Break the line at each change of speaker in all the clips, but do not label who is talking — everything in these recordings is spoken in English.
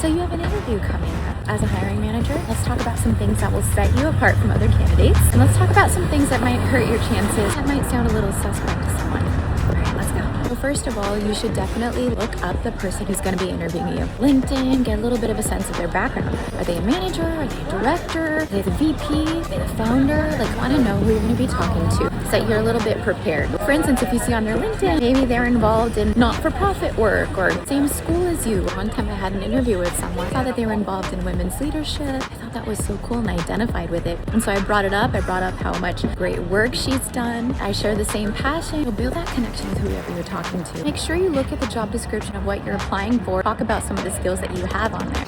So you have an interview coming up. As a hiring manager, let's talk about some things that will set you apart from other candidates. And let's talk about some things that might hurt your chances, that might sound a little suspect to someone. All right, let's go. So first of all, you should definitely look up the person who's going to be interviewing you. LinkedIn, get a little bit of a sense of their background. Are they a manager? Are they a director? Are they the VP? Are they the founder? Like, want to know who you're going to be talking to so that you're a little bit prepared. For instance, if you see on their LinkedIn, maybe they're involved in not-for-profit work or same school as you. One time I had an interview with someone. I saw that they were involved in women's leadership. I thought that was so cool and I identified with it. And so I brought it up. I brought up how much great work she's done. I share the same passion. You'll build that connection with whoever you're talking to. Make sure you look at the job description of what you're applying for. Talk about some of the skills that you have on there.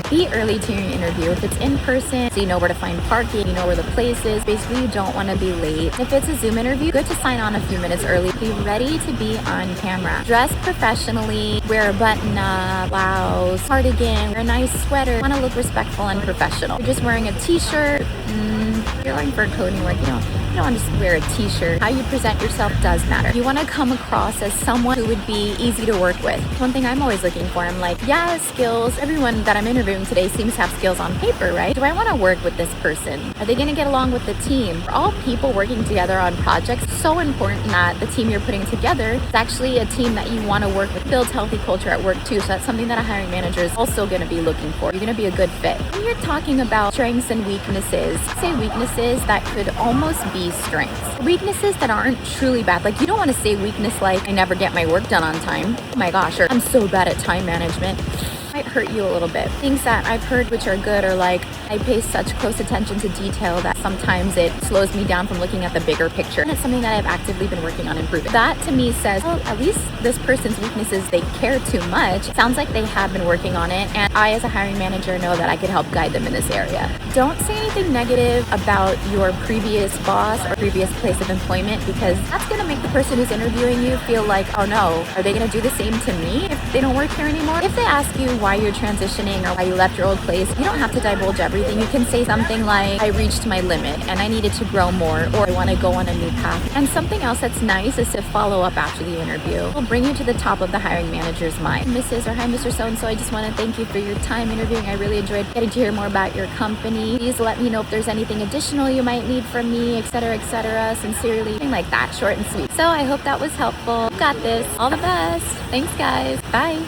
Be early to your interview. If it's in person, so you know where to find parking, you know where the place is. Basically, you don't want to be late. If it's a Zoom interview, good to sign on a few minutes early. Be ready to be on camera. Dress professionally. Wear a button-up, blouse, cardigan, wear a nice sweater. Want to look respectful and professional. If you're just wearing a t-shirt, you're going for coding work, you don't want to just wear a t-shirt. How you present yourself does matter. You want to come across as someone who would be easy to work with. One thing I'm always looking for, I'm like, yeah, skills. Everyone that I'm interviewing today seems to have skills on paper, right? Do I want to work with this person? Are they going to get along with the team? Are all people working together on projects so important that the team you're putting together is actually a team that you want to work with? Builds healthy culture at work too. So that's something that a hiring manager is also going to be looking for. You're going to be a good fit. When you're talking about strengths and weaknesses, say weaknesses that could almost be strengths. Weaknesses that aren't truly bad. Like, you don't want to say weakness like, I never get my work done on time. Oh my gosh, or I'm so bad at time management. Might hurt you a little bit. Things that I've heard which are good are like, I pay such close attention to detail that sometimes it slows me down from looking at the bigger picture. And it's something that I've actively been working on improving. That to me says, well, at least this person's weaknesses, they care too much. Sounds like they have been working on it. And I, as a hiring manager, know that I could help guide them in this area. Don't say anything negative about your previous boss or previous place of employment, because that's going to make the person who's interviewing you feel like, oh no, are they going to do the same to me if they don't work here anymore? If they ask you why you're transitioning or why you left your old place, you don't have to divulge everything. You can say something like, I reached my limit and I needed to grow more, or I want to go on a new path. And something else that's nice is to follow up after the interview. It'll bring you to the top of the hiring manager's mind. Mrs. or hi, Mr. So-and-so, I just want to thank you for your time interviewing. I really enjoyed getting to hear more about your company. Please let me know if there's anything additional you might need from me, etc., etc. Sincerely, something like that, short and sweet. So I hope that was helpful. Got this. All the best. Thanks, guys. Bye.